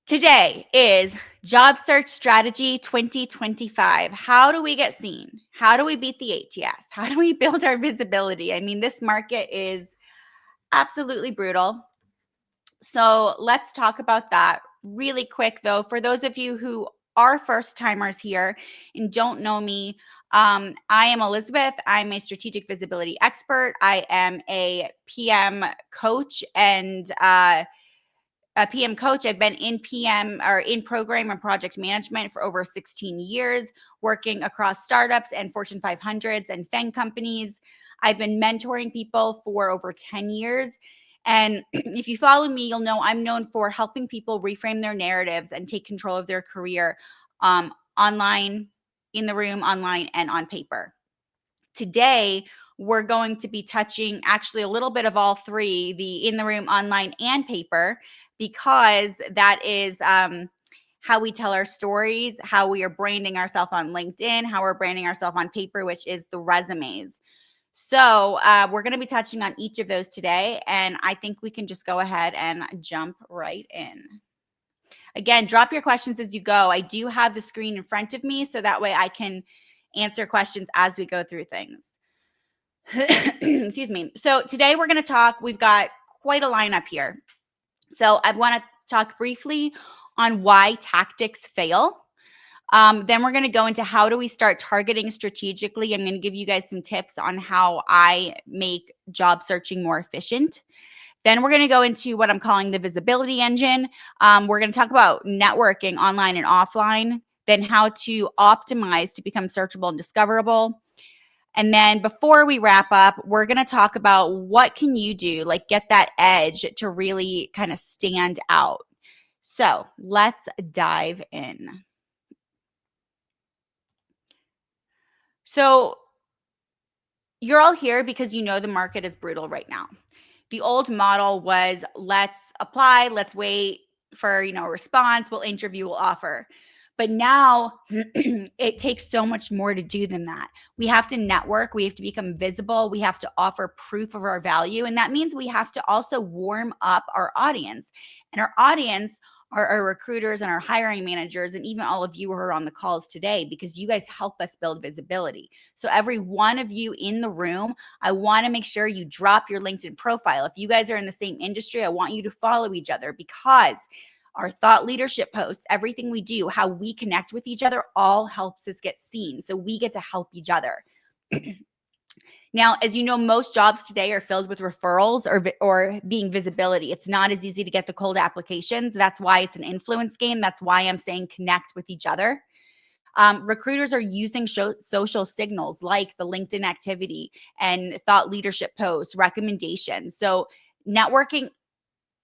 Today is Job Search Strategy 2025. How do we get seen? How do we beat the ATS? How do we build our visibility? I mean, this market is absolutely brutal. So let's talk about that really quick, though. For those of you who are first timers here and don't know me, I am Elizabeth. I'm a strategic visibility expert. I am a PM coach and a PM coach. I've been in PM or in program and project management for over 16 years, working across startups and Fortune 500s and FANG companies. I've been mentoring people for over 10 years. And if you follow me, you'll know I'm known for helping people reframe their narratives and take control of their career online, in the room, online, and on paper. Today, we're going to be touching actually a little bit of all three, the in the room, online, and paper, because that is how we tell our stories, how we are branding ourselves on LinkedIn, how we're branding ourselves on paper, which is the resumes. So we're going to be touching on each of those today, and I think we can just go ahead and jump right in. Again, drop your questions as you go. I do have the screen in front of me, so that way I can answer questions as we go through things. Excuse me. So today we're going to talk, we've got quite a lineup here. So I want to talk briefly on why tactics fail. Then we're going to go into how do we start targeting strategically. I'm going to give you guys some tips on how I make job searching more efficient. Then we're going to go into what I'm calling the visibility engine. We're going to talk about networking online and offline, then how to optimize to become searchable and discoverable. And then before we wrap up, we're going to talk about what can you do, like get that edge to really kind of stand out. So let's dive in. So you're all here because you know the market is brutal right now. The old model was let's apply, let's wait for, a response, we'll interview, we'll offer. But now it takes so much more to do than that. We have to network. We have to become visible. We have to offer proof of our value. And that means we have to also warm up our audience. And our audience are our recruiters and our hiring managers, and even all of you who are on the calls today, because you guys help us build visibility. So every one of you in the room, I want to make sure you drop your LinkedIn profile. If you guys are in the same industry, I want you to follow each other, because our thought leadership posts, everything we do, how we connect with each other, all helps us get seen. So we get to help each other. Now, as you know, most jobs today are filled with referrals or being visibility. It's not as easy to get the cold applications. That's why it's an influence game. That's why I'm saying connect with each other. Recruiters are using social signals like the LinkedIn activity and thought leadership posts, recommendations. So networking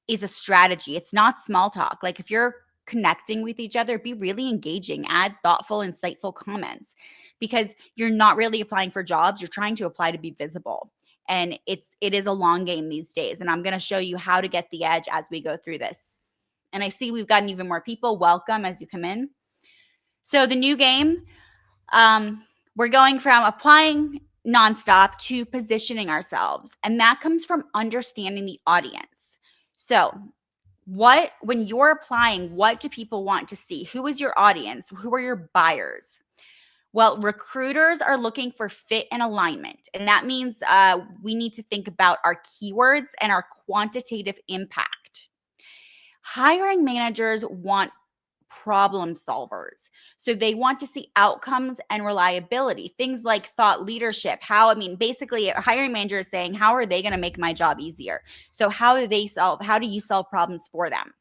is a strategy. It's not small talk. Like if you're connecting with each other, be really engaging, add thoughtful, insightful comments, because you're not really applying for jobs. You're trying to apply to be visible. And it is a long game these days. And I'm going to show you how to get the edge as we go through this. And I see we've gotten even more people. Welcome as you come in. So the new game, we're going from applying nonstop to positioning ourselves. And that comes from understanding the audience. So when you're applying, what do people want to see? Who is your audience? Who are your buyers? Well, recruiters are looking for fit and alignment. And that means we need to think about our keywords and our quantitative impact. Hiring managers want problem solvers. So they want to see outcomes and reliability, things like thought leadership. Basically a hiring manager is saying, how are they going to make my job easier? So how do you solve problems for them?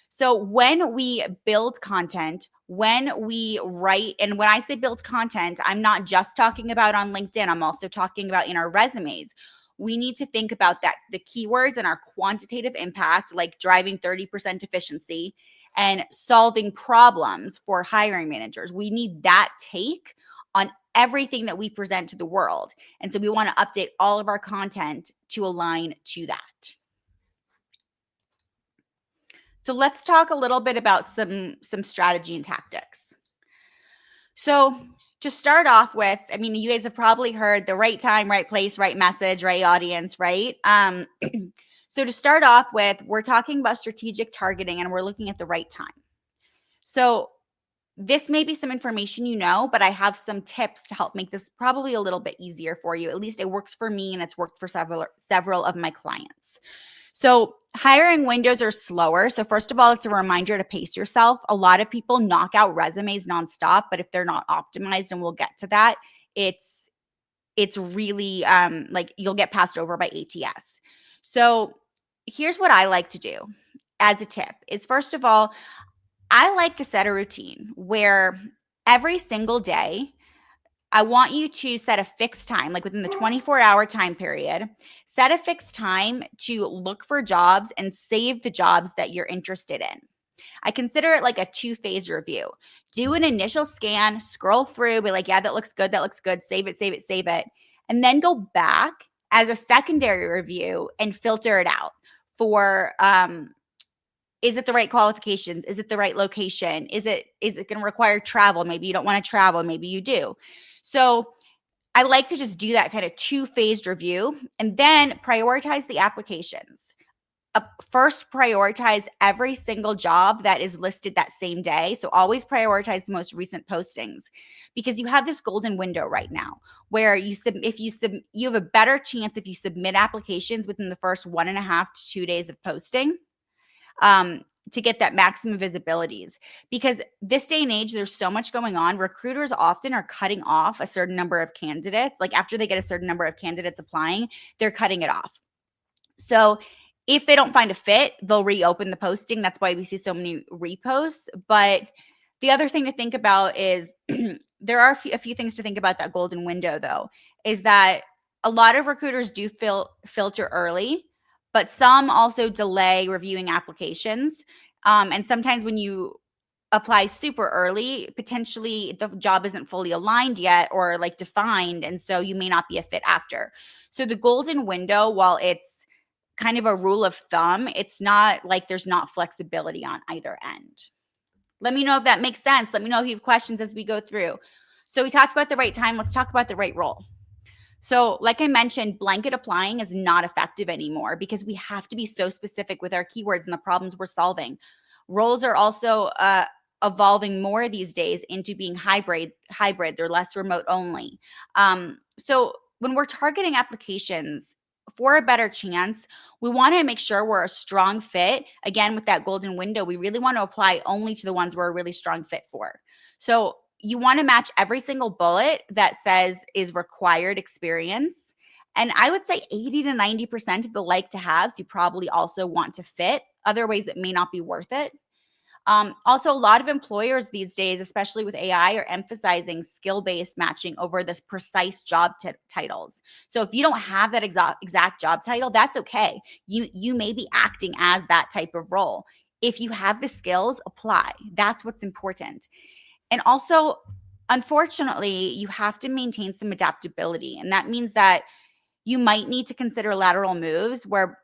So when we build content, when we write, and when I say build content, I'm not just talking about on LinkedIn. I'm also talking about in our resumes. We need to think about that, the keywords and our quantitative impact, like driving 30% efficiency and solving problems for hiring managers. We need that take on everything that we present to the world. And so we want to update all of our content to align to that. So let's talk a little bit about some strategy and tactics. So to start off with, you guys have probably heard the right time, right place, right message, right audience, right? So to start off with, we're talking about strategic targeting and we're looking at the right time. So this may be some information you know, but I have some tips to help make this probably a little bit easier for you. At least it works for me and it's worked for several of my clients. So, hiring windows are slower. So, first of all, it's a reminder to pace yourself. A lot of people knock out resumes nonstop, but if they're not optimized, and we'll get to that, it's really like you'll get passed over by ATS. So, here's what I like to do as a tip is first of all, I like to set a routine where every single day I want you to set a fixed time, like within the 24-hour time period, set a fixed time to look for jobs and save the jobs that you're interested in. I consider it like a two-phase review. Do an initial scan, scroll through, be like, yeah, that looks good, save it, save it, save it. And then go back as a secondary review and filter it out for is it the right qualifications? Is it the right location? Is it going to require travel? Maybe you don't want to travel, maybe you do. So I like to just do that kind of two-phased review and then prioritize the applications. First, prioritize every single job that is listed that same day. So always prioritize the most recent postings because you have this golden window right now where you have a better chance if you submit applications within the first 1.5 to 2 days of posting um, to get that maximum visibilities. Because this day and age, there's so much going on. Recruiters often are cutting off a certain number of candidates. Like after they get a certain number of candidates applying, they're cutting it off. So if they don't find a fit, they'll reopen the posting. That's why we see so many reposts. But the other thing to think about is there are a few things to think about that golden window, though, is that a lot of recruiters do filter early, but some also delay reviewing applications. And sometimes when you apply super early, potentially the job isn't fully aligned yet or like defined. And so you may not be a fit after. So the golden window, while it's kind of a rule of thumb, it's not like there's not flexibility on either end. Let me know if that makes sense. Let me know if you have questions as we go through. So we talked about the right time. Let's talk about the right role. So, like I mentioned, blanket applying is not effective anymore because we have to be so specific with our keywords and the problems we're solving. Roles are also evolving more these days into being hybrid. They're less remote only. So when we're targeting applications for a better chance, we want to make sure we're a strong fit. Again, with that golden window, we really want to apply only to the ones we're a really strong fit for. So you want to match every single bullet that says is required experience. And I would say 80 to 90% of the like to haves you probably also want to fit. Otherwise, it may not be worth it. Also, a lot of employers these days, especially with AI, are emphasizing skill-based matching over this precise job titles. So if you don't have that exact job title, that's okay. You may be acting as that type of role. If you have the skills, apply. That's what's important. And also, unfortunately, you have to maintain some adaptability. And that means that you might need to consider lateral moves where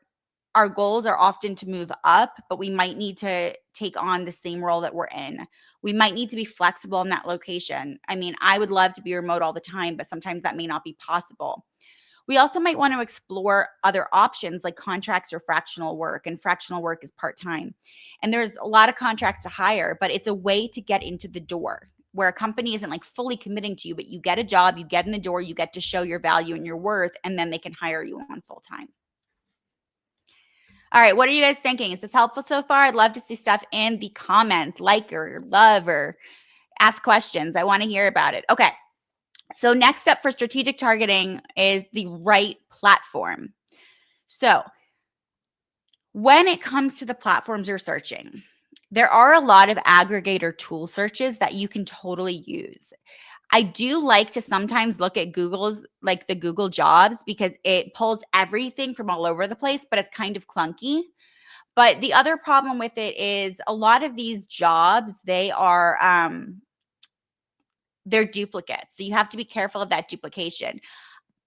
our goals are often to move up, but we might need to take on the same role that we're in. We might need to be flexible in that location. I mean, I would love to be remote all the time, but sometimes that may not be possible. We also might want to explore other options like contracts or fractional work, and fractional work is part time. And there's a lot of contracts to hire, but it's a way to get into the door where a company isn't like fully committing to you, but you get a job, you get in the door, you get to show your value and your worth, and then they can hire you on full time. All right, what are you guys thinking? Is this helpful so far? I'd love to see stuff in the comments, like or love or ask questions. I want to hear about it. Okay. So next up for strategic targeting is the right platform. So when it comes to the platforms you're searching, there are a lot of aggregator tool searches that you can totally use. I do like to sometimes look at Google's, like the Google jobs, because it pulls everything from all over the place, but it's kind of clunky. But the other problem with it is a lot of these jobs, they're duplicates. So you have to be careful of that duplication.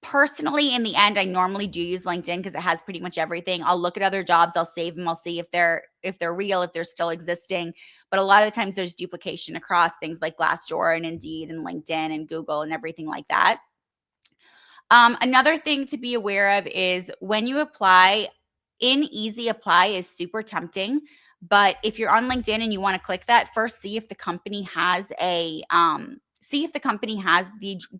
Personally, in the end, I normally do use LinkedIn because it has pretty much everything. I'll look at other jobs, I'll save them, I'll see if they're real, if they're still existing. But a lot of the times there's duplication across things like Glassdoor and Indeed and LinkedIn and Google and everything like that. Another thing to be aware of is when you apply, in easy apply is super tempting. But if you're on LinkedIn and you want to click that, first see if the company has the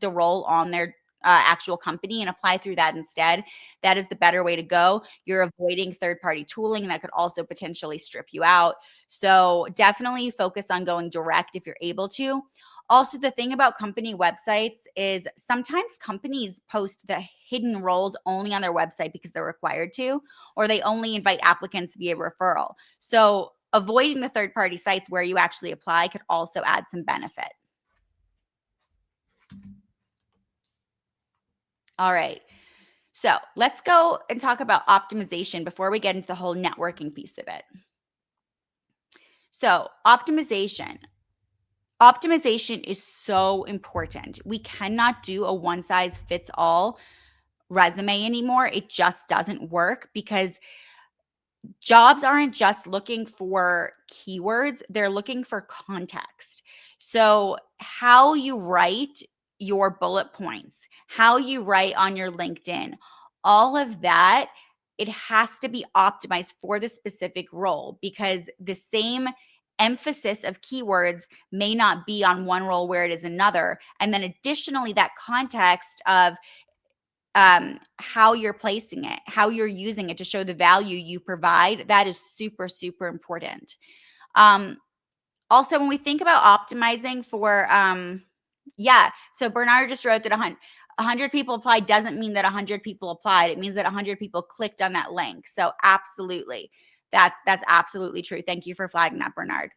role on their actual company and apply through that instead. That is the better way to go. You're avoiding third party tooling that could also potentially strip you out. So definitely focus on going direct if you're able to. Also, the thing about company websites is sometimes companies post the hidden roles only on their website because they're required to, or they only invite applicants via referral. So avoiding the third party sites where you actually apply could also add some benefit. All right. So let's go and talk about optimization before we get into the whole networking piece of it. So, optimization is so important. We cannot do a one size fits all resume anymore. It just doesn't work because jobs aren't just looking for keywords, they're looking for context. So, how you write your bullet points, how you write on your LinkedIn, all of that, it has to be optimized for the specific role because the same emphasis of keywords may not be on one role where it is another. And then additionally, that context of how you're placing it, how you're using it to show the value you provide, that is super, super important. Um, Also, when we think about optimizing for, yeah, so Bernard just wrote that 100 people applied doesn't mean that 100 people applied. It means that 100 people clicked on that link. So absolutely, that's absolutely true. Thank you for flagging that, Bernard.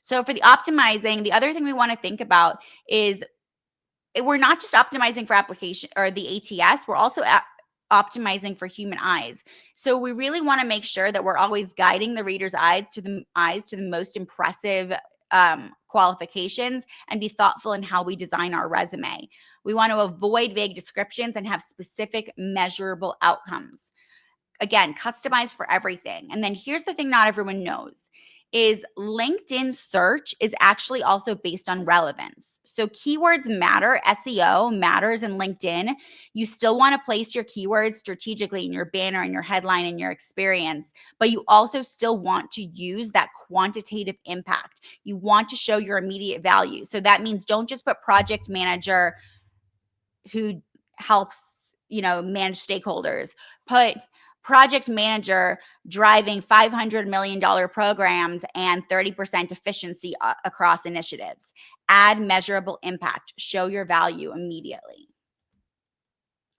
So for the optimizing, the other thing we want to think about is we're not just optimizing for application or the ATS, we're also optimizing for human eyes. So we really want to make sure that we're always guiding the reader's eyes to the most impressive qualifications and be thoughtful in how we design our resume. We want to avoid vague descriptions and have specific measurable outcomes. Again, customized for everything. And then here's the thing not everyone knows is LinkedIn search is actually also based on relevance. So keywords matter, SEO matters in LinkedIn. You still want to place your keywords strategically in your banner and your headline and your experience, but you also still want to use that quantitative impact. You want to show your immediate value. So that means don't just put project manager who helps, manage stakeholders. Put project manager driving $500 million programs and 30% efficiency across initiatives. Add measurable impact. Show your value immediately.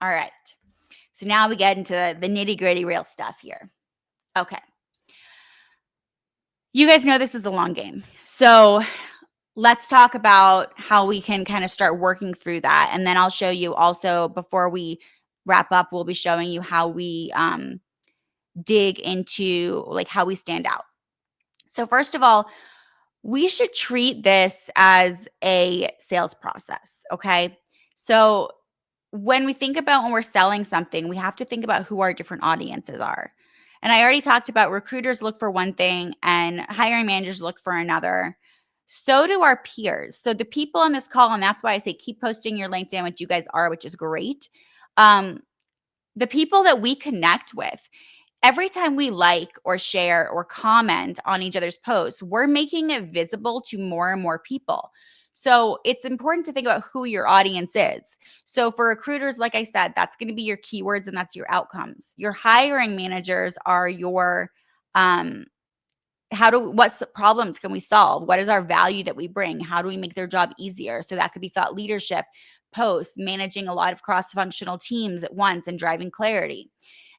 All right. So now we get into the nitty gritty real stuff here. Okay. You guys know this is a long game. So let's talk about how we can kind of start working through that. And then I'll show you also before we wrap up, we'll be showing you how we dig into like how we stand out. So, first of all, we should treat this as a sales process. Okay. So, when we think about when we're selling something, we have to think about who our different audiences are. And I already talked about recruiters look for one thing and hiring managers look for another. So do our peers. So the people on this call, and that's why I say keep posting your LinkedIn, which you guys are, which is great. The people that we connect with, every time we like or share or comment on each other's posts, we're making it visible to more and more people. So it's important to think about who your audience is. So for recruiters, like I said, that's going to be your keywords and that's your outcomes. Your hiring managers are your um, what problems can we solve? What is our value that we bring? How do we make their job easier? So that could be thought leadership, posts, managing a lot of cross-functional teams at once and driving clarity.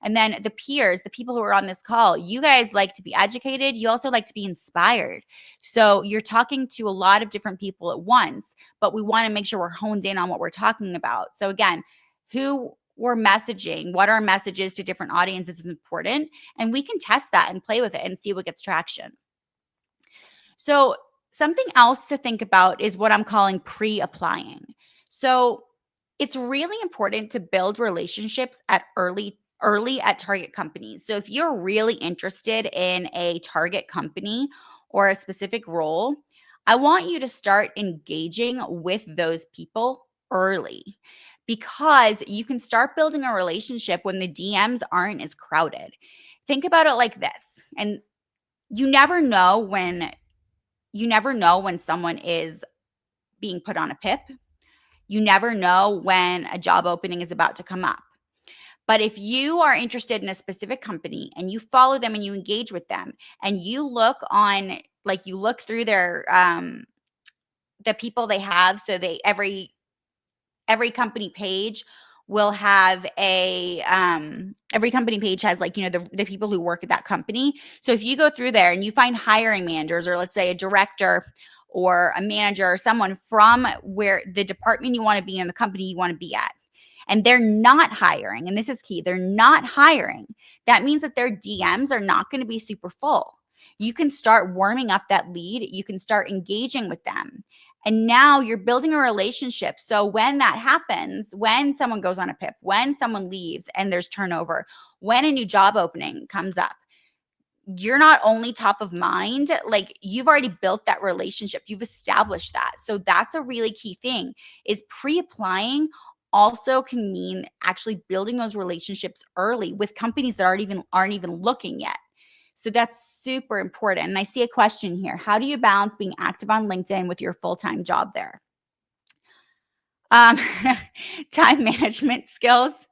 And then the peers, the people who are on this call, you guys like to be educated. You also like to be inspired. So you're talking to a lot of different people at once, but we want to make sure we're honed in on what we're talking about. So again, who we're messaging, what our messages to different audiences is important. And we can test that and play with it and see what gets traction. So, something else to think about is what I'm calling pre applying. So, it's really important to build relationships at early at target companies. So if you're really interested in a target company or a specific role, I want you to start engaging with those people early because you can start building a relationship when the DMs aren't as crowded. Think about it like this. And You never know when someone is being put on a PIP. You never know when a job opening is about to come up. But if you are interested in a specific company and you follow them and you engage with them and you look on, like, you look through their the people they have, so they every company page will have a every company page has, like, the people who work at that company. So if you go through there and you find hiring managers, or let's say a director or a manager or someone from where the department you want to be in, the company you want to be at, and they're not hiring, and this is key, they're not hiring, that means that their DMs are not going to be super full. You can start warming up that lead, you can start engaging with them, and now you're building a relationship. So when that happens, when someone goes on a PIP, when someone leaves and there's turnover, when a new job opening comes up, you're not only top of mind, like, you've already built that relationship, you've established that. So that's a really key thing, is pre-applying also can mean actually building those relationships early with companies that aren't even looking yet. So that's super important. And I see a question here. How do you balance being active on LinkedIn with your full-time job there? Um, time management skills.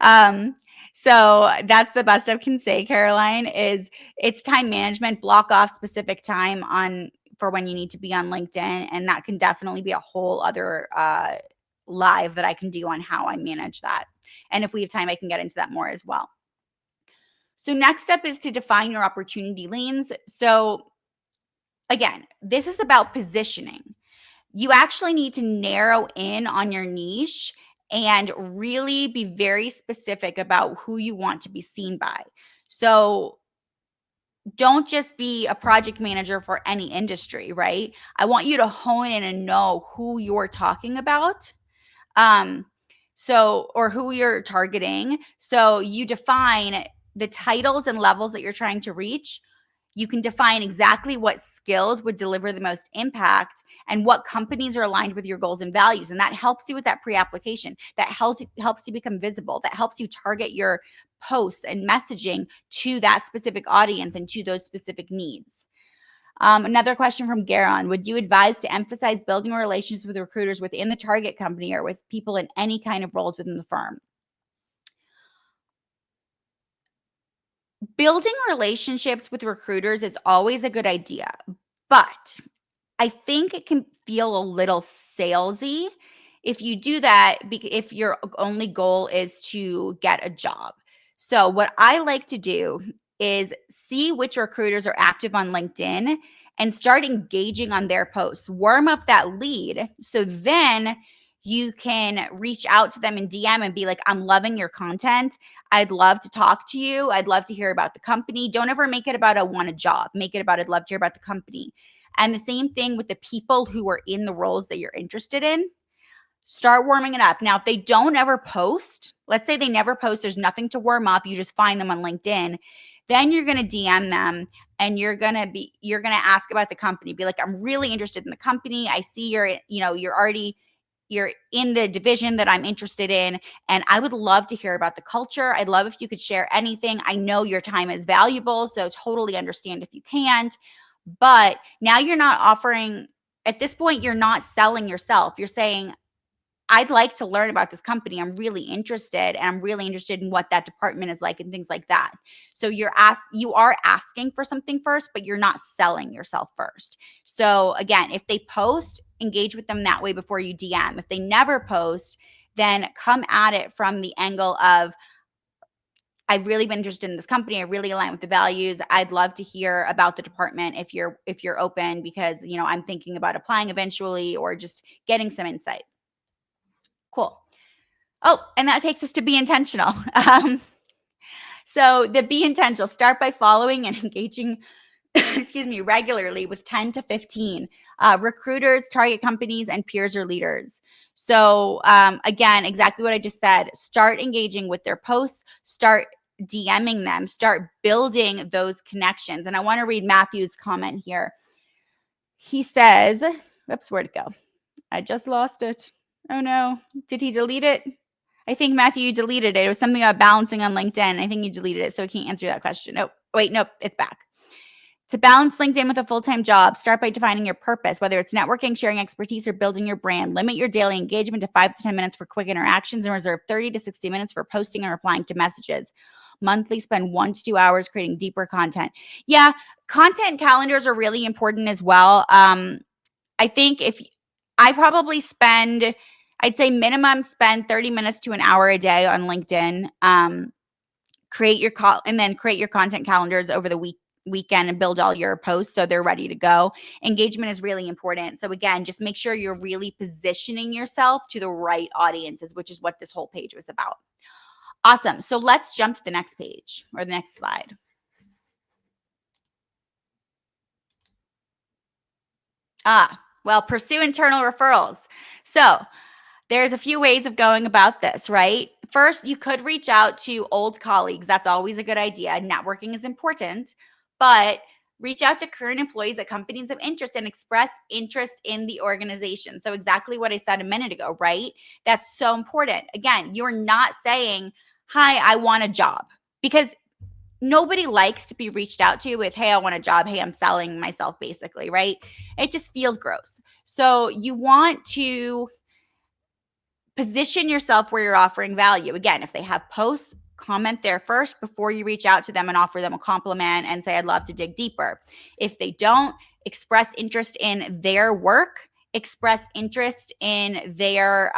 Um, so that's the best I can say, Caroline, is it's time management. Block off specific time on for when you need to be on LinkedIn. And that can definitely be a whole other live that I can do on how I manage that. And if we have time, I can get into that more as well. So next up is to define your opportunity lanes. So again, this is about positioning. You actually need to narrow in on your niche and really be very specific about who you want to be seen by. So don't just be a project manager for any industry, right? I want you to hone in and know who you're talking about. Um, or who you're targeting. So you define the titles and levels that you're trying to reach. You can define exactly what skills would deliver the most impact and what companies are aligned with your goals and values. And that helps you with that pre-application. That helps you become visible. That helps you target your posts and messaging to that specific audience and to those specific needs. Another question from Garon. Would you advise to emphasize building relationships with recruiters within the target company or with people in any kind of roles within the firm? Building relationships with recruiters is always a good idea, but I think it can feel a little salesy if you do that, if your only goal is to get a job. So, what I like to do is see which recruiters are active on LinkedIn and start engaging on their posts, warm up that lead. So then you can reach out to them in DM and be like, I'm loving your content. I'd love to talk to you. I'd love to hear about the company. Don't ever make it about I want a job. Make it about I'd love to hear about the company. And the same thing with the people who are in the roles that you're interested in. Start warming it up. Now, if they don't ever post, let's say they never post, there's nothing to warm up, you just find them on LinkedIn, then you're going to DM them and you're going to ask about the company. Be like, I'm really interested in the company. I see you're in the division that I'm interested in, and I would love to hear about the culture. I'd love if you could share anything. I know your time is valuable, so totally understand if you can't. But now you're not offering, at this point, you're not selling yourself. You're saying, I'd like to learn about this company. I'm really interested, and I'm really interested in what that department is like and things like that. So you are asking for something first, but you're not selling yourself first. So again, if they post, engage with them that way before you DM. If they never post, then come at it from the angle of, I've really been interested in this company. I really align with the values. I'd love to hear about the department if you're open, because I'm thinking about applying eventually, or just getting some insight. Cool. Oh, and that takes us to be intentional. So the be intentional, start by following and engaging, excuse me, regularly with 10 to 15 recruiters, target companies, and peers or leaders. So again, exactly what I just said. Start engaging with their posts. Start DMing them. Start building those connections. And I want to read Matthew's comment here. He says, "Oops, where'd it go? I just lost it. Oh no, did he delete it? I think, Matthew, you deleted it. It was something about balancing on LinkedIn. I think you deleted it, so I can't answer that question. Oh, wait, nope, it's back. To balance LinkedIn with a full-time job, start by defining your purpose, whether it's networking, sharing expertise, or building your brand. Limit your daily engagement to 5 to 10 minutes for quick interactions and reserve 30 to 60 minutes for posting and replying to messages. Monthly, spend 1 to 2 hours creating deeper content. Yeah, content calendars are really important as well. I think if I probably spend, I'd say minimum spend 30 minutes to an hour a day on LinkedIn. Create your call and then create your content calendars over the weekend and build all your posts so they're ready to go. Engagement is really important. So again, just make sure you're really positioning yourself to the right audiences, which is what this whole page was about. Awesome. So let's jump to the next page or the next slide. Well, pursue internal referrals. So there's a few ways of going about this, right? First, you could reach out to old colleagues. That's always a good idea. Networking is important, but reach out to current employees at companies of interest and express interest in the organization. So exactly what I said a minute ago, right? That's so important. Again, you're not saying, "Hi, I want a job." Because nobody likes to be reached out to with, "Hey, I want a job. Hey, I'm selling myself," basically, right? It just feels gross. So you want to position yourself where you're offering value. Again, if they have posts, comment there first before you reach out to them and offer them a compliment and say, "I'd love to dig deeper." If they don't, express interest in their work, express interest in their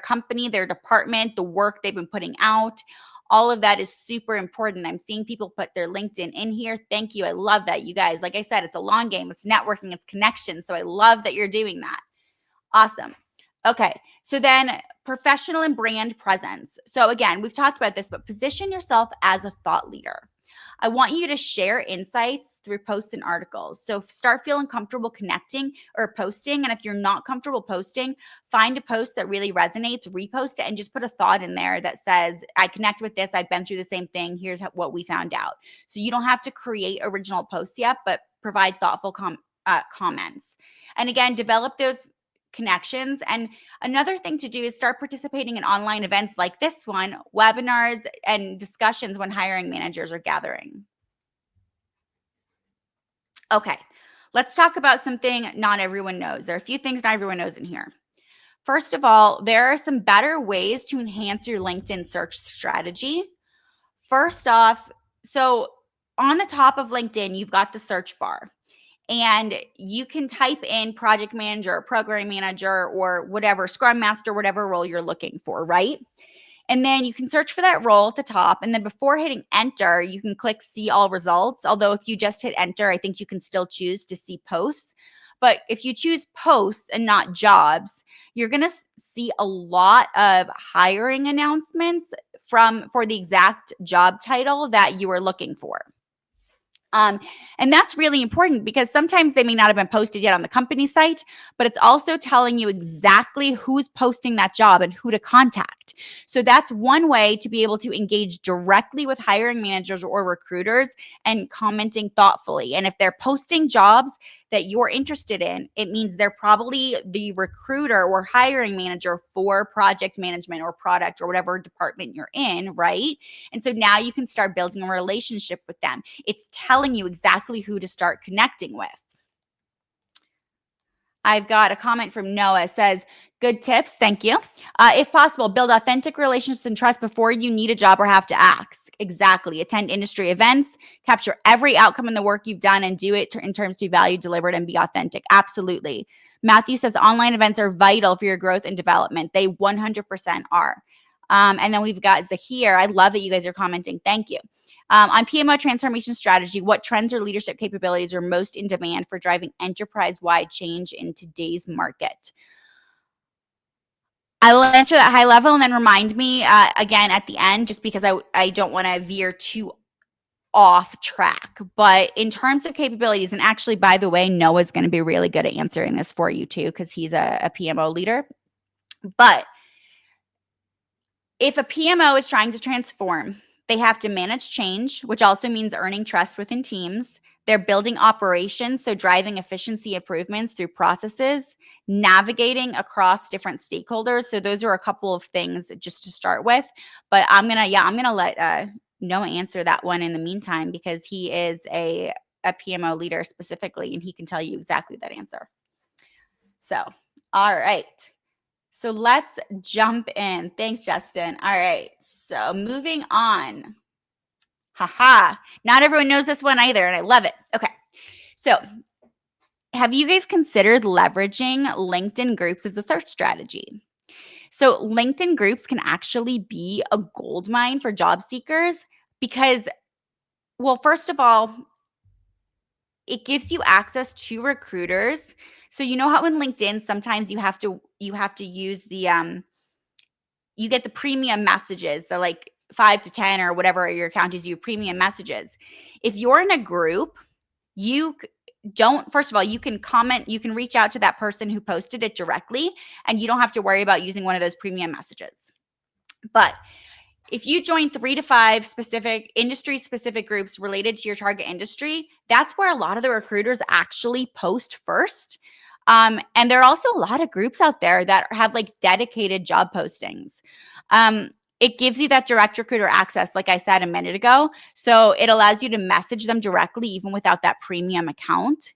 company, their department, the work they've been putting out. All of that is super important. I'm seeing people put their LinkedIn in here. Thank you. I love that, you guys. Like I said, it's a long game. It's networking, it's connection. So I love that you're doing that. Awesome. Okay. So then professional and brand presence. So again, we've talked about this, but position yourself as a thought leader. I want you to share insights through posts and articles. So start feeling comfortable connecting or posting. And if you're not comfortable posting, find a post that really resonates, repost it, and just put a thought in there that says, "I connect with this. I've been through the same thing. Here's what we found out." So you don't have to create original posts yet, but provide thoughtful comments. And again, develop those connections. And another thing to do is start participating in online events like this one, webinars, and discussions when hiring managers are gathering. Okay, let's talk about something not everyone knows. There are a few things not everyone knows in here. First of all, there are some better ways to enhance your LinkedIn search strategy. First off, so on the top of LinkedIn, you've got the search bar. And you can type in project manager, or program manager, or whatever, scrum master, whatever role you're looking for, right? And then you can search for that role at the top. And then before hitting enter, you can click see all results. Although if you just hit enter, I think you can still choose to see posts. But if you choose posts and not jobs, you're going to see a lot of hiring announcements for the exact job title that you are looking for. And that's really important because sometimes they may not have been posted yet on the company site, but it's also telling you exactly who's posting that job and who to contact. So that's one way to be able to engage directly with hiring managers or recruiters and commenting thoughtfully. And if they're posting jobs that you're interested in, it means they're probably the recruiter or hiring manager for project management or product or whatever department you're in, right? And so now you can start building a relationship with them. It's telling you exactly who to start connecting with. I've got a comment from Noah. It says, "Good tips. Thank you. If possible, build authentic relationships and trust before you need a job or have to ask." Exactly. Attend industry events, capture every outcome in the work you've done, and do it in terms to value delivered and be authentic. Absolutely. Matthew says online events are vital for your growth and development. They 100% are. And then we've got Zahir. I love that you guys are commenting. Thank you. On PMO transformation strategy, what trends or leadership capabilities are most in demand for driving enterprise-wide change in today's market? I will answer that high level and then remind me again at the end, just because I don't want to veer too off track. But in terms of capabilities, and actually, by the way, Noah's going to be really good at answering this for you too, because he's a PMO leader. But if a PMO is trying to transform, they have to manage change, which also means earning trust within teams. They're building operations, so driving efficiency improvements through processes, navigating across different stakeholders. So those are a couple of things just to start with. But I'm gonna let Noah answer that one in the meantime because he is a a PMO leader specifically, and he can tell you exactly that answer. So, all right. So let's jump in. Thanks, Justin. All right. So moving on. Haha. Not everyone knows this one either, and I love it. Okay. So have you guys considered leveraging LinkedIn groups as a search strategy? So LinkedIn groups can actually be a gold mine for job seekers because, well, first of all, it gives you access to recruiters. So you know how in LinkedIn sometimes you have to use the you get the premium messages, the like 5 to 10 or whatever your account is, you premium messages. If you're in a group, you don't, first of all, you can comment, you can reach out to that person who posted it directly, and you don't have to worry about using one of those premium messages. But if you join 3 to 5 specific industry specific groups related to your target industry, that's where a lot of the recruiters actually post first. And there are also a lot of groups out there that have like dedicated job postings. It gives you that direct recruiter access, like I said a minute ago. So it allows you to message them directly, even without that premium account.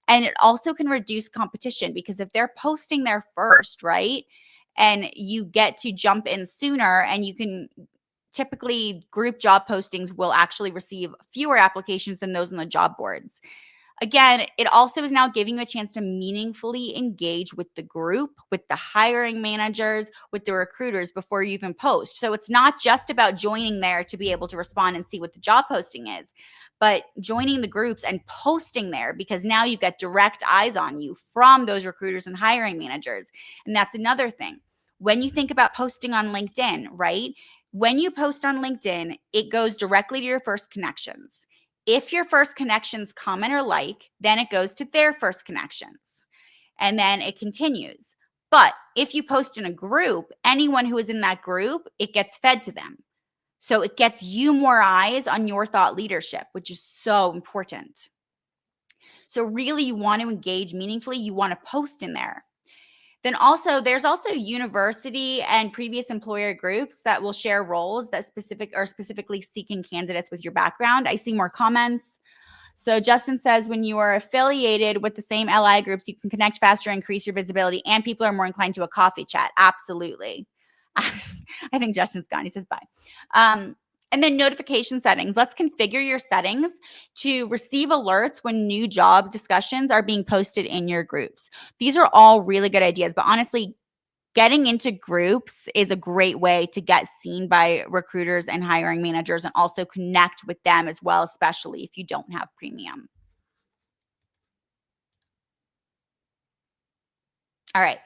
And it also can reduce competition because if they're posting there first, right? And you get to jump in sooner, and you can typically group job postings will actually receive fewer applications than those on the job boards. Again, it also is now giving you a chance to meaningfully engage with the group, with the hiring managers, with the recruiters before you even post. So it's not just about joining there to be able to respond and see what the job posting is, but joining the groups and posting there, because now you get direct eyes on you from those recruiters and hiring managers. And that's another thing. When you think about posting on LinkedIn, right? When you post on LinkedIn, it goes directly to your first connections. If your first connections comment or like, then it goes to their first connections, and then it continues. But if you post in a group, anyone who is in that group, it gets fed to them. So it gets you more eyes on your thought leadership, which is so important. So really, you want to engage meaningfully. You want to post in there. Then also, there's also university and previous employer groups that will share roles that are specifically seeking candidates with your background. I see more comments. So Justin says, when you are affiliated with the same LI groups, you can connect faster, increase your visibility, and people are more inclined to a coffee chat. Absolutely. I think Justin's gone. He says bye. And then notification settings. Let's configure your settings to receive alerts when new job discussions are being posted in your groups. These are all really good ideas, but honestly, getting into groups is a great way to get seen by recruiters and hiring managers and also connect with them as well, especially if you don't have premium. All right.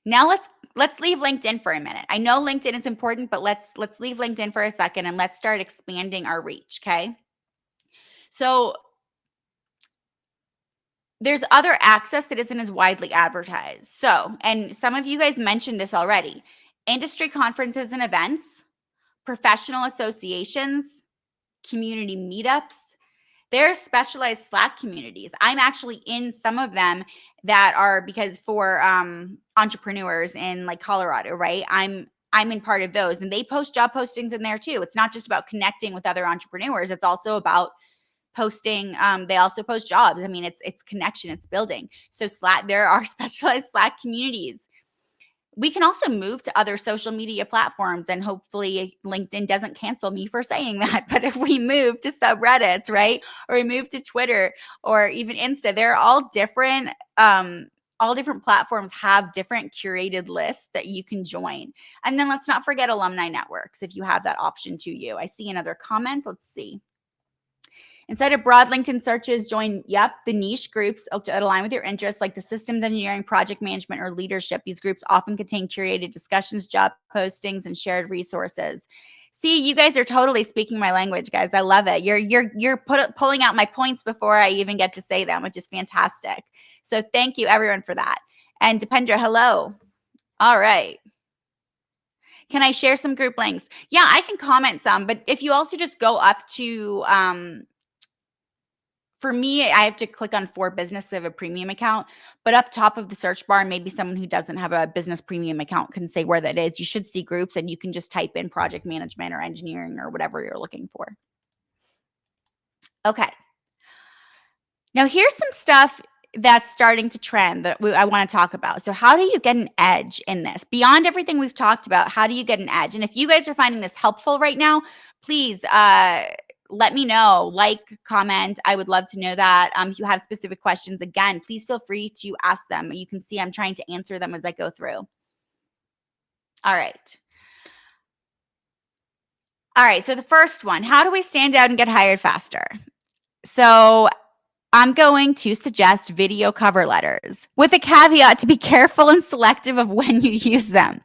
Now let's leave LinkedIn for a minute. I know LinkedIn is important, but let's leave LinkedIn for a second and let's start expanding our reach, okay? So there's other access that isn't as widely advertised. So, and some of you guys mentioned this already. Industry conferences and events, professional associations, community meetups. There are specialized Slack communities. I'm actually in some of them that are because for entrepreneurs in like Colorado, right? I'm in part of those, and they post job postings in there too. It's not just about connecting with other entrepreneurs. It's also about posting. They also post jobs. I mean, it's connection, it's building. So Slack, there are specialized Slack communities. We can also move to other social media platforms, and hopefully LinkedIn doesn't cancel me for saying that. But if we move to subreddits, right? Or we move to Twitter or even Insta, they're all different. All different platforms have different curated lists that you can join. And then let's not forget alumni networks if you have that option to you. I see in other comments. Let's see. Instead of broad LinkedIn searches, join, the niche groups that align with your interests, like the systems engineering, project management, or leadership. These groups often contain curated discussions, job postings, and shared resources. See, you guys are totally speaking my language, guys. I love it. You're pulling out my points before I even get to say them, which is fantastic. So thank you, everyone, for that. And Dipendra, hello. All right. Can I share some group links? Yeah, I can comment some, but if you also just go up to for me, I have to click on for business to have a premium account, but up top of the search bar, maybe someone who doesn't have a business premium account can say where that is. You should see groups, and you can just type in project management or engineering or whatever you're looking for. Okay. Now, here's some stuff that's starting to trend that I want to talk about. So, how do you get an edge in this? Beyond everything we've talked about, how do you get an edge? And if you guys are finding this helpful right now, please let me know, like, comment. I would love to know that. If you have specific questions, again, please feel free to ask them. You can see I'm trying to answer them as I go through. All right. All right. So, the first one, how do we stand out and get hired faster? So, I'm going to suggest video cover letters with a caveat to be careful and selective of when you use them.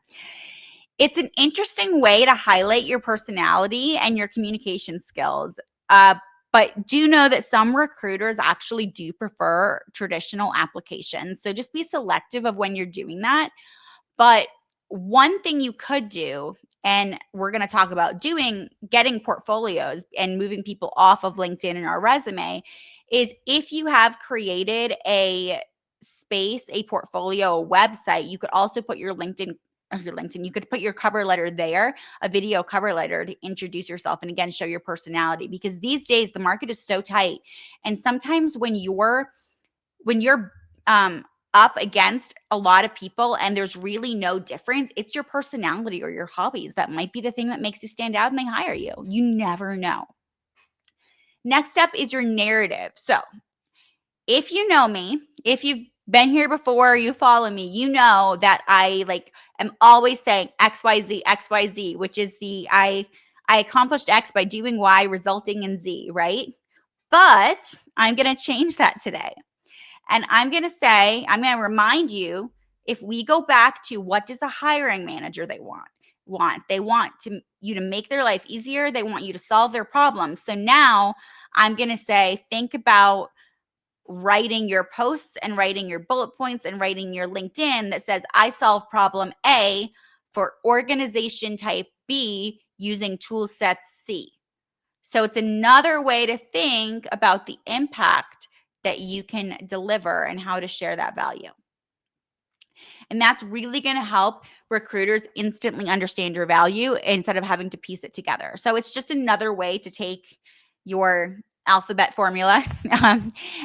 It's an interesting way to highlight your personality and your communication skills. But do know that some recruiters actually do prefer traditional applications. So just be selective of when you're doing that. But one thing you could do, and we're going to talk about getting portfolios and moving people off of LinkedIn in our resume, is if you have created a space, a portfolio, a website, you could also put you could put your cover letter there, a video cover letter to introduce yourself and again show your personality, because these days the market is so tight. And sometimes when you're up against a lot of people and there's really no difference, it's your personality or your hobbies that might be the thing that makes you stand out and they hire you. You never know. Next up is your narrative. So if you know me, if you've been here before, you follow me, you know that I am always saying XYZ, which is I accomplished X by doing Y, resulting in Z, right? But I'm going to change that today. And I'm going to remind you, if we go back to what does a hiring manager they want? They want you to make their life easier. They want you to solve their problems. So now I'm going to say, think about writing your posts and writing your bullet points and writing your LinkedIn that says, I solve problem A for organization type B using tool set C. So it's another way to think about the impact that you can deliver and how to share that value. And that's really going to help recruiters instantly understand your value instead of having to piece it together. So it's just another way to take your alphabet formula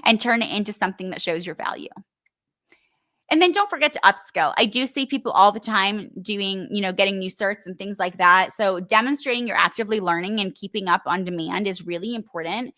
and turn it into something that shows your value. And then don't forget to upskill. I do see people all the time doing, getting new certs and things like that. So demonstrating you're actively learning and keeping up on demand is really important.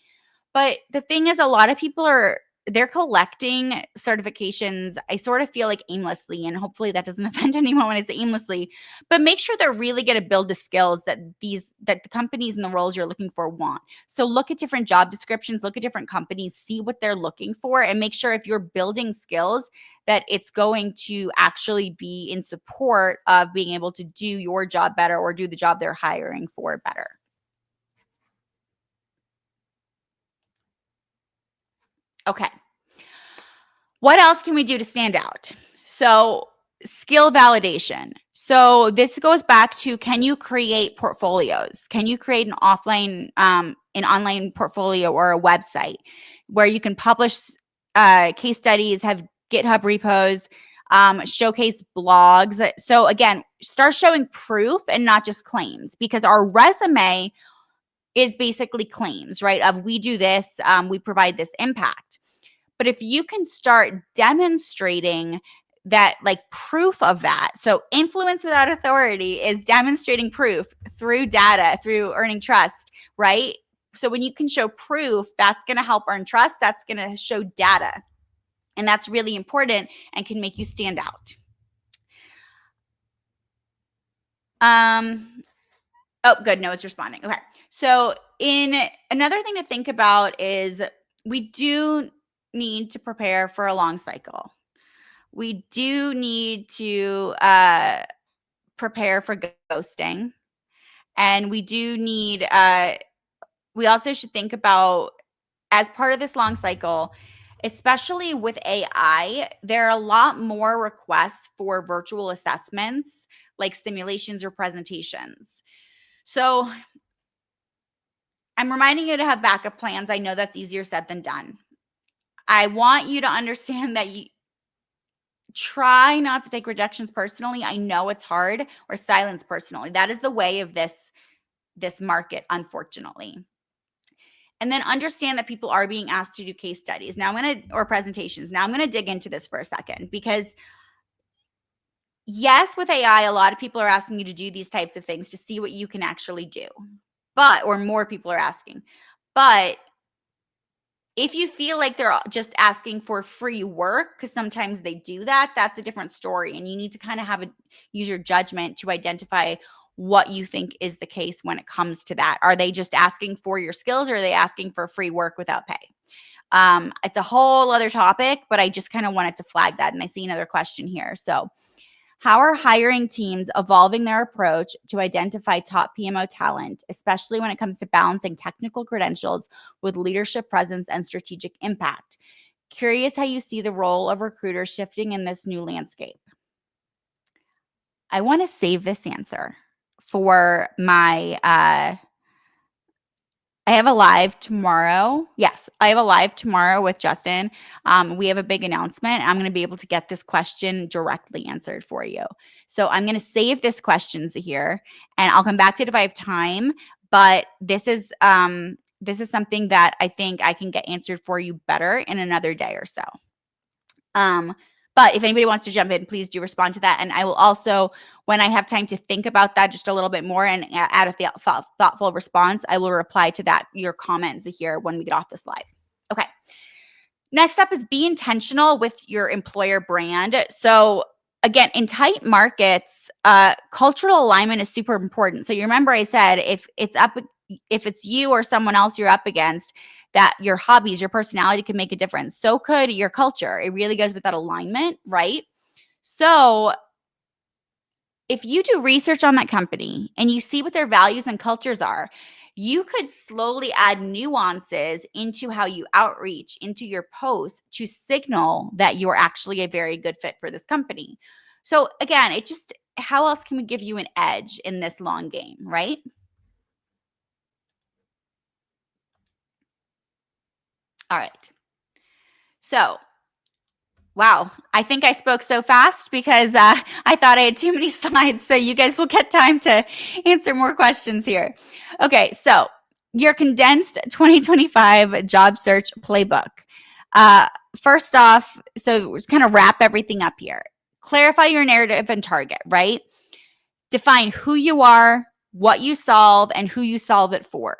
But the thing is, a lot of people they're collecting certifications, I sort of feel like aimlessly, and hopefully that doesn't offend anyone when I say aimlessly, but make sure they're really going to build the skills that the companies and the roles you're looking for want. So look at different job descriptions, look at different companies, see what they're looking for, and make sure if you're building skills that it's going to actually be in support of being able to do your job better or do the job they're hiring for better. Okay. What else can we do to stand out? So, skill validation. So, this goes back to, can you create portfolios? Can you create an online portfolio or a website where you can publish case studies, have GitHub repos, showcase blogs? So, again, start showing proof and not just claims, because our resume is basically claims, right? Of we do this, we provide this impact. But if you can start demonstrating that, like proof of that. So influence without authority is demonstrating proof through data, through earning trust, right? So when you can show proof, that's going to help earn trust. That's going to show data. And that's really important and can make you stand out. Oh, good. No, it's responding. Okay. So another thing to think about is we do need to prepare for a long cycle. We do need to prepare for ghosting. And we also should think about, as part of this long cycle, especially with AI, there are a lot more requests for virtual assessments like simulations or presentations. So I'm reminding you to have backup plans. I know that's easier said than done. I want you to understand that you try not to take rejections personally. I know it's hard, or silence personally. That is the way of this market, unfortunately. And then understand that people are being asked to do case studies or presentations. Now I'm going to dig into this for a second, because yes, with AI, a lot of people are asking you to do these types of things to see what you can actually do. Or more people are asking. But if you feel like they're just asking for free work, because sometimes they do that, that's a different story. And you need to kind of use your judgment to identify what you think is the case when it comes to that. Are they just asking for your skills, or are they asking for free work without pay? It's a whole other topic, but I just kind of wanted to flag that. And I see another question here. So, how are hiring teams evolving their approach to identify top PMO talent, especially when it comes to balancing technical credentials with leadership presence and strategic impact? Curious how you see the role of recruiters shifting in this new landscape. I want to save this answer for my I have a live tomorrow. Yes, I have a live tomorrow with Justin. We have a big announcement. I'm going to be able to get this question directly answered for you. So I'm going to save this questions here, and I'll come back to it if I have time. But this is something that I think I can get answered for you better in another day or so. But if anybody wants to jump in, please do respond to that. And I will also, when I have time to think about that just a little bit more and add a thoughtful response, I will reply to that, your comments here, when we get off this live. Okay. Next up is be intentional with your employer brand. So again, in tight markets, cultural alignment is super important. So you remember I said, if it's you or someone else you're up against, that your hobbies, your personality could make a difference. So could your culture. It really goes with that alignment, right? So if you do research on that company and you see what their values and cultures are, you could slowly add nuances into how you outreach into your posts to signal that you're actually a very good fit for this company. So again, how else can we give you an edge in this long game, right? All right. So, wow, I think I spoke so fast because I thought I had too many slides. So you guys will get time to answer more questions here. Okay, so your condensed 2025 job search playbook. Uh, First off, so let's kind of wrap everything up here. Clarify your narrative and target, right? Define who you are, what you solve, and who you solve it for.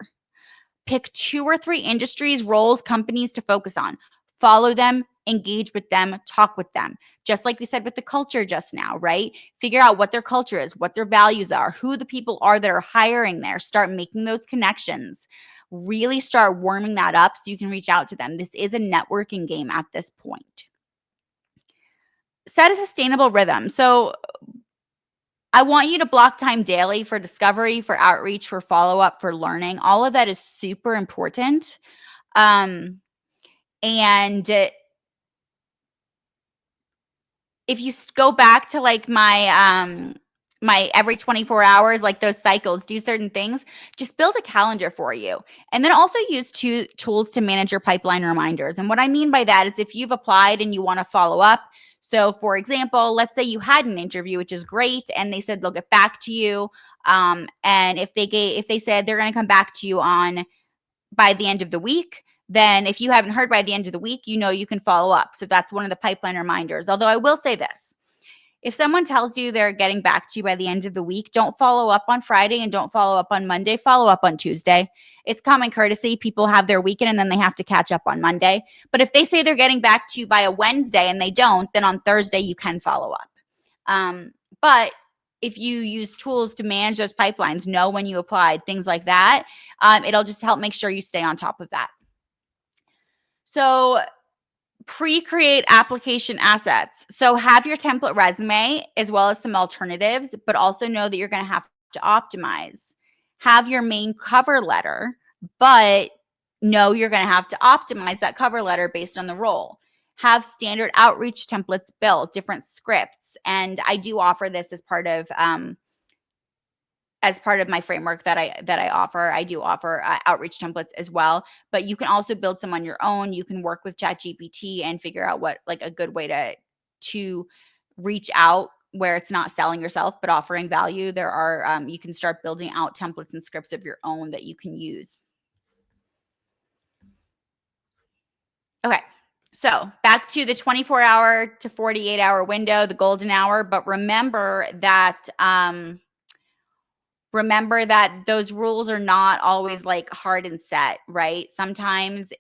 Pick 2 or 3 industries, roles, companies to focus on. Follow them, engage with them, talk with them. Just like we said with the culture just now, right? Figure out what their culture is, what their values are, who the people are that are hiring there. Start making those connections. Really start warming that up so you can reach out to them. This is a networking game at this point. Set a sustainable rhythm. So I want you to block time daily for discovery, for outreach, for follow-up, for learning. All of that is super important. And if you go back to like my every 24 hours, like those cycles, do certain things, just build a calendar for you. And then also use 2 tools to manage your pipeline reminders. And what I mean by that is if you've applied and you want to follow up. So for example, let's say you had an interview, which is great, and they said they'll get back to you. And if they said they're going to come back to you by the end of the week, then if you haven't heard by the end of the week, you can follow up. So that's one of the pipeline reminders. Although I will say this, if someone tells you they're getting back to you by the end of the week, don't follow up on Friday and don't follow up on Monday. Follow up on Tuesday. It's common courtesy. People have their weekend and then they have to catch up on Monday. But if they say they're getting back to you by a Wednesday and they don't, then on Thursday you can follow up. But if you use tools to manage those pipelines, know when you applied, things like that, it'll just help make sure you stay on top of that. So pre-create application assets. So have your template resume as well as some alternatives, but also know that you're going to have to optimize. Have your main cover letter, but know you're going to have to optimize that cover letter based on the role. Have standard outreach templates built, different scripts. And I do offer this as part of my framework that I offer. I do offer outreach templates as well, but you can also build some on your own. You can work with ChatGPT and figure out what like a good way to reach out where it's not selling yourself but offering value. There are you can start building out templates and scripts of your own that you can use. Okay. So back to the 24-hour to 48-hour window, the golden hour. But remember that those rules are not always like hard and set, right? Sometimes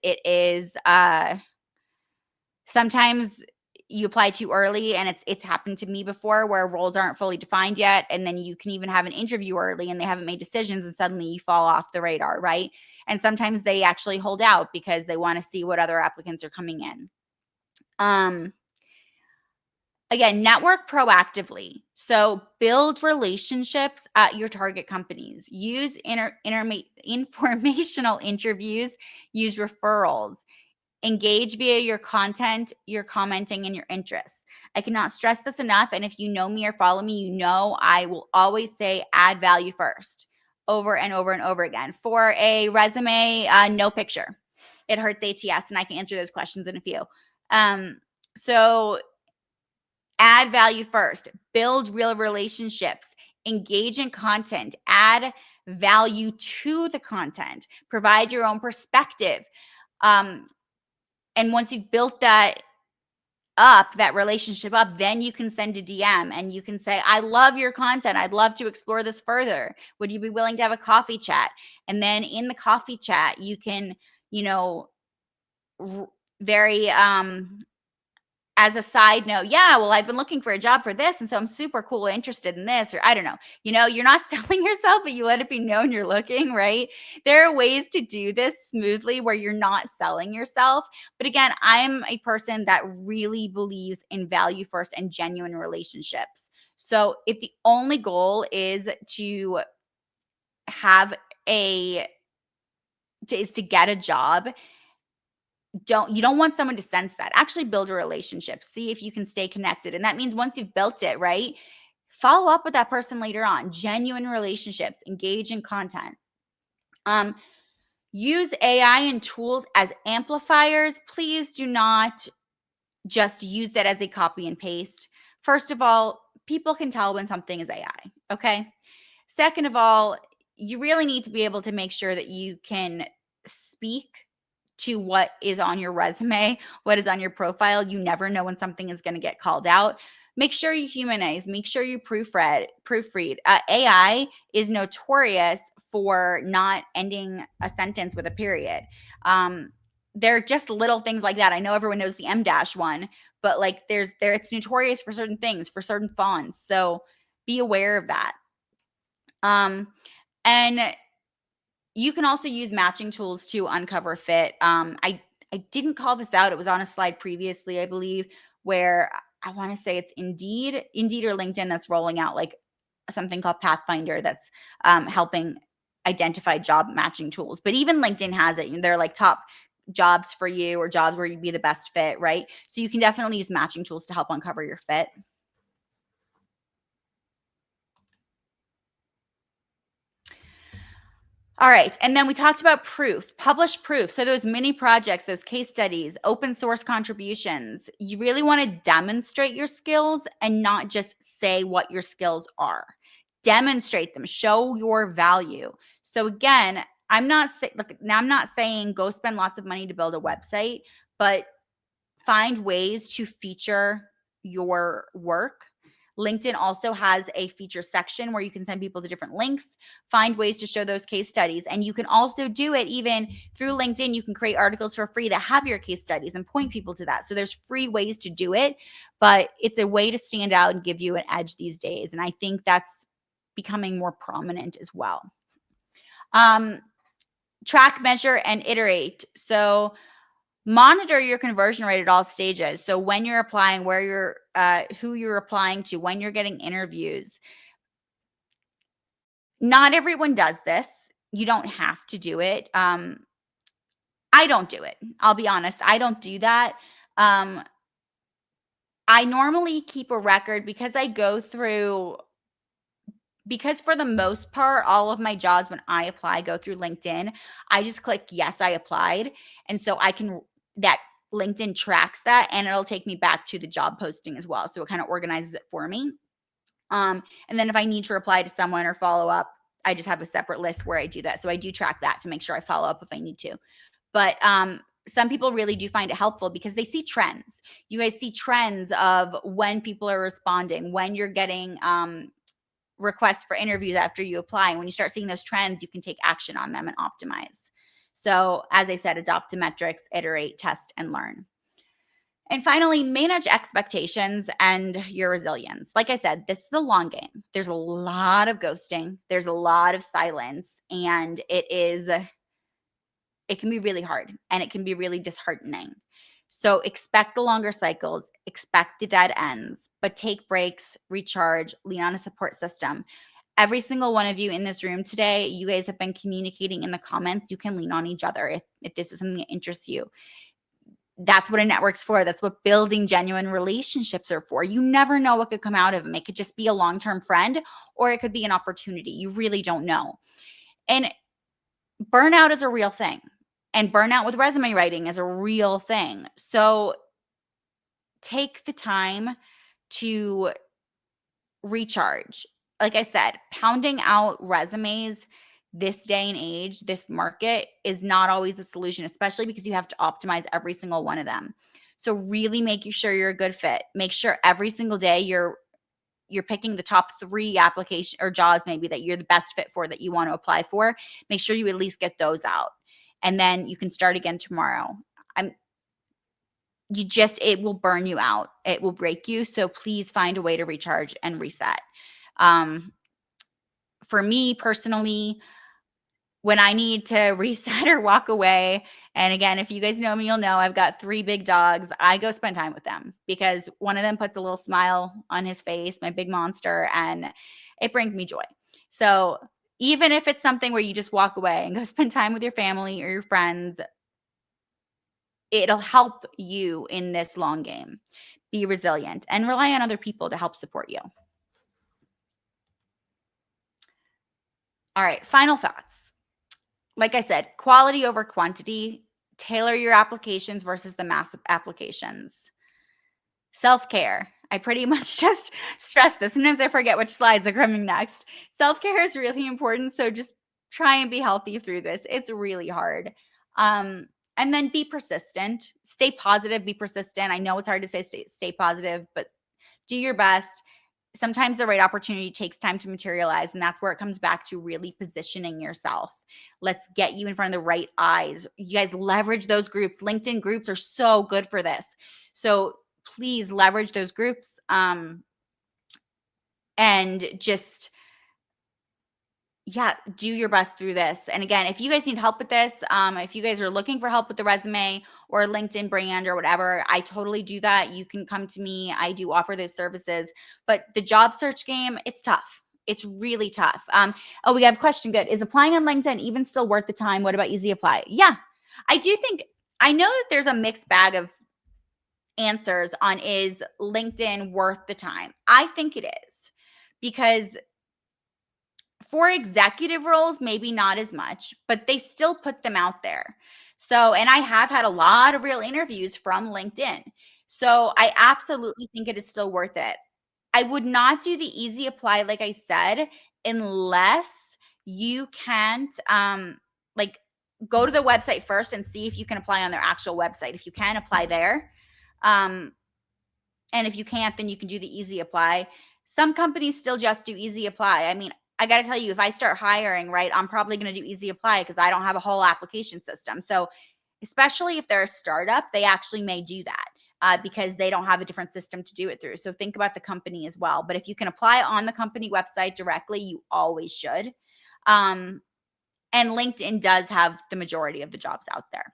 you apply too early, and it's happened to me before where roles aren't fully defined yet, and then you can even have an interview early and they haven't made decisions, and suddenly you fall off the radar, right? And sometimes they actually hold out because they want to see what other applicants are coming in. Um Again, network proactively. So build relationships at your target companies. Use informational interviews. Use referrals. Engage via your content, your commenting, and your interests. I cannot stress this enough. And if you know me or follow me, you know I will always say add value first, over and over and over again. For a resume, no picture. It hurts ATS, and I can answer those questions in a few. So add value first, build real relationships, engage in content, add value to the content, provide your own perspective. Um, and once you've built that relationship up, then you can send a DM and you can say, I love your content. I'd love to explore this further. Would you be willing to have a coffee chat? And then in the coffee chat, you can, you know, very as a side note, yeah, well, I've been looking for a job for this, and so I'm super cool interested in this, or I don't know. You're not selling yourself, but you let it be known you're looking, right? There are ways to do this smoothly where you're not selling yourself. But again, I'm a person that really believes in value first and genuine relationships. So if the only goal have a is to get a job, you don't want someone to sense that. Actually build a relationship. See if you can stay connected. And that means once you've built it, right? Follow up with that person later on. Genuine relationships, engage in content. Use AI and tools as amplifiers. Please do not just use that as a copy and paste. First of all, people can tell when something is AI, okay? Second of all, you really need to be able to make sure that you can speak to what is on your resume, what is on your profile. You never know when something is going to get called out. Make sure you humanize, make sure you proofread. AI is notorious for not ending a sentence with a period. They're just little things like that. I know everyone knows the M dash one, but like it's notorious for certain things, for certain fonts. So be aware of that. And you can also use matching tools to uncover fit. I didn't call this out. It was on a slide previously, I believe, where I want to say it's Indeed or LinkedIn that's rolling out like something called Pathfinder that's helping identify job matching tools. But even LinkedIn has it. They're like top jobs for you or jobs where you'd be the best fit, right? So you can definitely use matching tools to help uncover your fit. All right. And then we talked about proof, publish proof. So those mini projects, those case studies, open source contributions, you really want to demonstrate your skills and not just say what your skills are. Demonstrate them, show your value. So again, I'm not saying go spend lots of money to build a website, but find ways to feature your work. LinkedIn also has a feature section where you can send people to different links, find ways to show those case studies. And you can also do it even through LinkedIn. You can create articles for free that have your case studies and point people to that. So there's free ways to do it, but it's a way to stand out and give you an edge these days. And I think that's becoming more prominent as well. Track, measure, and iterate. So monitor your conversion rate at all stages. So when you're applying, who you're applying to, when you're getting interviews. Not everyone does this. You don't have to do it. I don't do it. I'll be honest. I don't do that. Um, I normally keep a record because for the most part, all of my jobs when I apply go through LinkedIn. I just click yes, I applied. And so that LinkedIn tracks that and it'll take me back to the job posting as well. So it kind of organizes it for me. And then if I need to reply to someone or follow up, I just have a separate list where I do that. So I do track that to make sure I follow up if I need to. But some people really do find it helpful because they see trends. You guys see trends of when people are responding, when you're getting requests for interviews after you apply. And when you start seeing those trends, you can take action on them and optimize. So, as I said, adopt the metrics, iterate, test, and learn. And finally, manage expectations and your resilience. Like I said, this is the long game. There's a lot of ghosting, there's a lot of silence, and it can be really hard and it can be really disheartening. So expect the longer cycles, expect the dead ends, but take breaks, recharge, lean on a support system. Every single one of you in this room today, you guys have been communicating in the comments. You can lean on each other if this is something that interests you. That's what a network's for. That's what building genuine relationships are for. You never know what could come out of them. It could just be a long-term friend or it could be an opportunity. You really don't know. And burnout is a real thing. And burnout with resume writing is a real thing. So take the time to recharge. Like I said, pounding out resumes this day and age, this market is not always the solution, especially because you have to optimize every single one of them. So really making sure you're a good fit. Make sure every single day you're picking the top 3 application or jobs maybe that you're the best fit for that you want to apply for. Make sure you at least get those out. And then you can start again tomorrow. It will burn you out. It will break you. So please find a way to recharge and reset. For me personally, when I need to reset or walk away, and again, if you guys know me, you'll know I've got 3 big dogs. I go spend time with them because one of them puts a little smile on his face, my big monster, and it brings me joy. So even if it's something where you just walk away and go spend time with your family or your friends, it'll help you in this long game. Be resilient and rely on other people to help support you. All right, final thoughts. Like I said, quality over quantity. Tailor your applications versus the massive applications. Self-care. I pretty much just stress this. Sometimes I forget which slides are coming next. Self-care is really important. So just try and be healthy through this. It's really hard. And then be persistent. Stay positive, be persistent. I know it's hard to say stay positive, but do your best. Sometimes the right opportunity takes time to materialize, and that's where it comes back to really positioning yourself. Let's get you in front of the right eyes. You guys leverage those groups. LinkedIn groups are so good for this. So please leverage those groups and just do your best through this. And again, if you guys need help with this, if you guys are looking for help with the resume or LinkedIn brand or whatever, I totally do that. You can come to me. I do offer those services. But the job search game, it's tough. It's really tough. We have a question. Good. Is applying on LinkedIn even still worth the time? What about Easy Apply? Yeah, I do think, I know that there's a mixed bag of answers on is LinkedIn worth the time. I think it is because for executive roles, maybe not as much, but they still put them out there. So, and I have had a lot of real interviews from LinkedIn. So I absolutely think it is still worth it. I would not do the easy apply, like I said, unless you can't like go to the website first and see if you can apply on their actual website. If you can apply there. And if you can't, then you can do the easy apply. Some companies still just do easy apply. I mean, I got to tell you, if I start hiring, right, I'm probably going to do easy apply because I don't have a whole application system. So, especially if they're a startup, they actually may do that because they don't have a different system to do it through. So, think about the company as well. But if you can apply on the company website directly, you always should. And LinkedIn does have the majority of the jobs out there.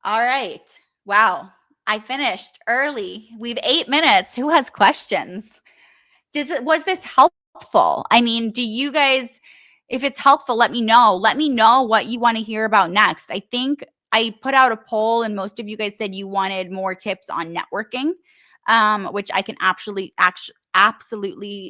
All right. Wow. I finished early. We've 8 minutes. Who has questions? Was this helpful? I mean, do you guys, if it's helpful, let me know. Let me know what you want to hear about next. I think I put out a poll and most of you guys said you wanted more tips on networking, which I can absolutely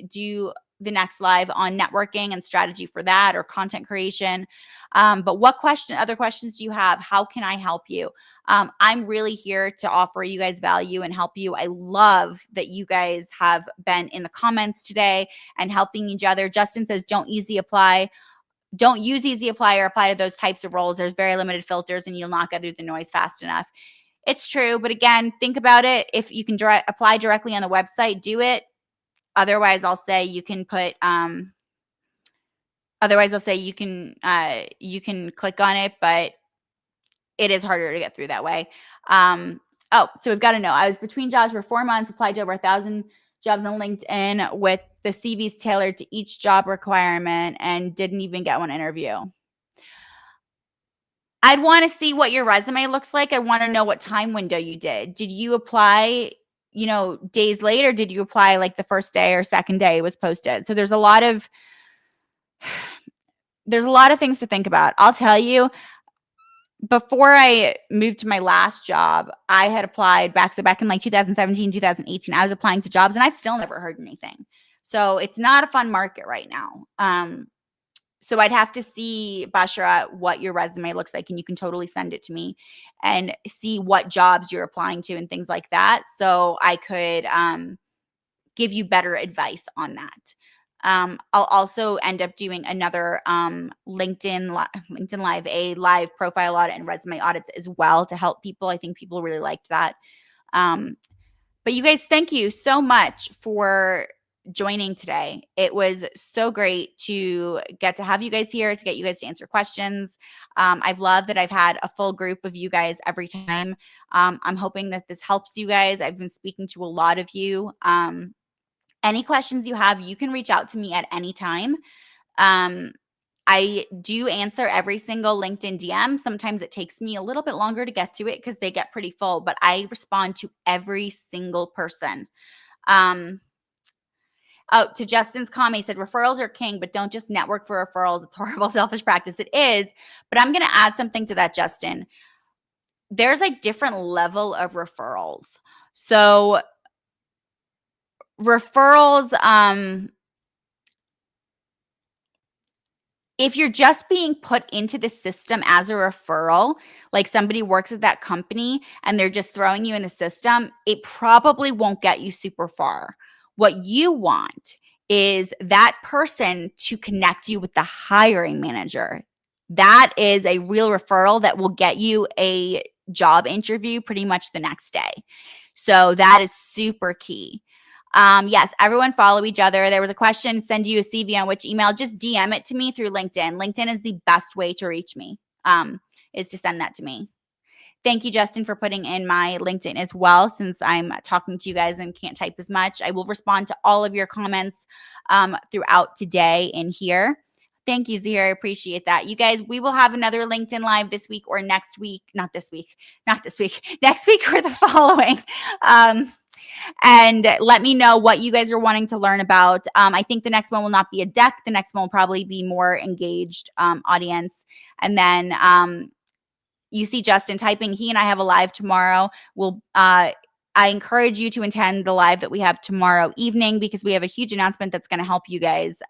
do the next live on networking and strategy for that or content creation. But what other questions do you have? How can I help you? I'm really here to offer you guys value and help you. I love that you guys have been in the comments today and helping each other. Justin says, don't easy apply. don't use Easy Apply or apply to those types of roles. There's very limited filters and you'll not get through the noise fast enough. It's true, but again, think about it. If you can apply directly on the website, do it. Otherwise, I'll say you can put otherwise I'll say you can click on it, but it is harder to get through that way. So we've got to know. I was between jobs for 4 months, applied to over 1,000 jobs on LinkedIn with the CVs tailored to each job requirement and didn't even get one interview. I'd want to see what your resume looks like. I want to know what time window you did. Did you apply, days later? Did you apply like the first day or second day it was posted? So there's a lot of things to think about. I'll tell you, before I moved to my last job, I had applied back in like 2017, 2018. I was applying to jobs and I've still never heard anything. So it's not a fun market right now. So I'd have to see, Bashara, what your resume looks like, and you can totally send it to me and see what jobs you're applying to and things like that. So I could give you better advice on that. I'll also end up doing another LinkedIn Live, a live profile audit and resume audits as well to help people. I think people really liked that. But you guys, thank you so much for joining today. It was so great to get to have you guys here, to get you guys to answer questions. I've loved that I've had a full group of you guys every time. I'm hoping that this helps you guys. I've been speaking to a lot of you. Any questions you have, you can reach out to me at any time. I do answer every single LinkedIn DM. Sometimes it takes me a little bit longer to get to it because they get pretty full, but I respond to every single person. To Justin's comment, he said, referrals are king, but don't just network for referrals. It's horrible, selfish practice. It is, but I'm going to add something to that, Justin. There's a different level of referrals. So referrals, if you're just being put into the system as a referral, like somebody works at that company and they're just throwing you in the system, it probably won't get you super far. What you want is that person to connect you with the hiring manager. That is a real referral that will get you a job interview pretty much the next day. So that is super key. Yes, everyone follow each other. There was a question, send you a CV on which email. Just DM it to me through LinkedIn. LinkedIn is the best way to reach me, is to send that to me. Thank you, Justin, for putting in my LinkedIn as well, since I'm talking to you guys and can't type as much. I will respond to all of your comments throughout today in here. Thank you, Zahir. I appreciate that. You guys, we will have another LinkedIn Live this week or next week. Not this week. Next week or the following. And let me know what you guys are wanting to learn about. I think the next one will not be a deck. The next one will probably be more engaged audience. And then you see Justin typing, he and I have a live tomorrow. I encourage you to attend the live that we have tomorrow evening because we have a huge announcement that's going to help you guys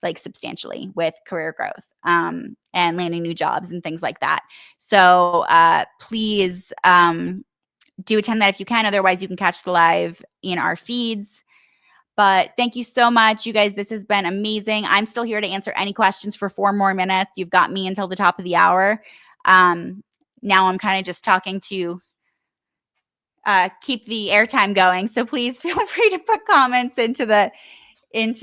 like substantially with career growth and landing new jobs and things like that. So please do attend that if you can. Otherwise, you can catch the live in our feeds. But thank you so much, you guys. This has been amazing. I'm still here to answer any questions for 4 more minutes. You've got me until the top of the hour. Now I'm kind of just talking to keep the airtime going. So please feel free to put comments into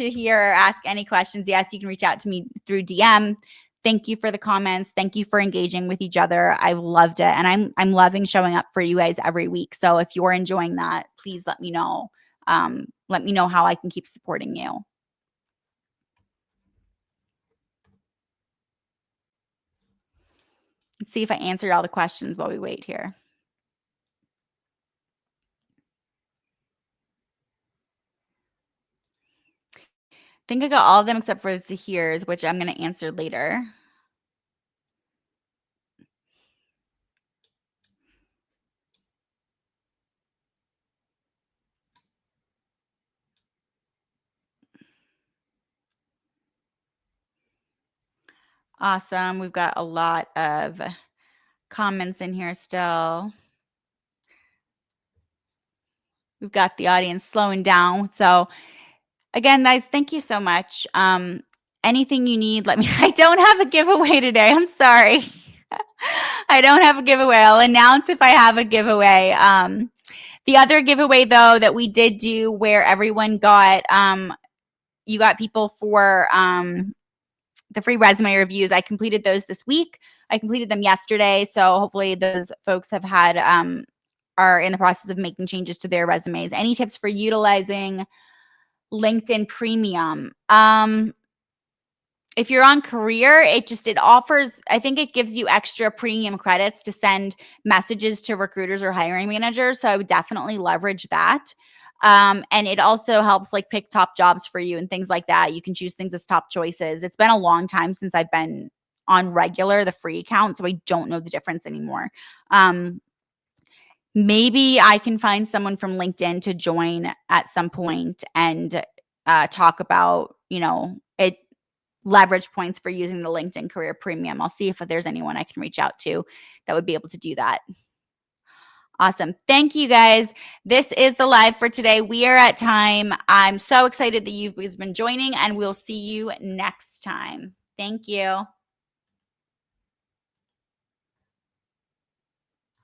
here or ask any questions. Yes, you can reach out to me through DM. Thank you for the comments. Thank you for engaging with each other. I've loved it. And I'm loving showing up for you guys every week. So if you're enjoying that, please let me know. Let me know how I can keep supporting you. Let's see if I answered all the questions while we wait here. I think I got all of them except for Zahir's, which I'm going to answer later. Awesome. We've got a lot of comments in here still. We've got the audience slowing down. So again, guys, thank you so much. anything you need, let me I don't have a giveaway today. I'm sorry. I don't have a giveaway. I'll announce if I have a giveaway. The other giveaway though that we did do where everyone got you got people for the free resume reviews. I completed those this week. I completed them yesterday, so hopefully those folks have had are in the process of making changes to their resumes. Any tips for utilizing LinkedIn Premium? If you're on career, it offers, I think it gives you extra premium credits to send messages to recruiters or hiring managers. So I would definitely leverage that. And it also helps like pick top jobs for you and things like that. You can choose things as top choices. It's been a long time since I've been on regular, the free account, so I don't know the difference anymore. Maybe I can find someone from LinkedIn to join at some point and talk about, it leverage points for using the LinkedIn Career Premium. I'll see if there's anyone I can reach out to that would be able to do that. Awesome. Thank you guys. This is the live for today. We are at time. I'm so excited that you've been joining, and we'll see you next time. Thank you.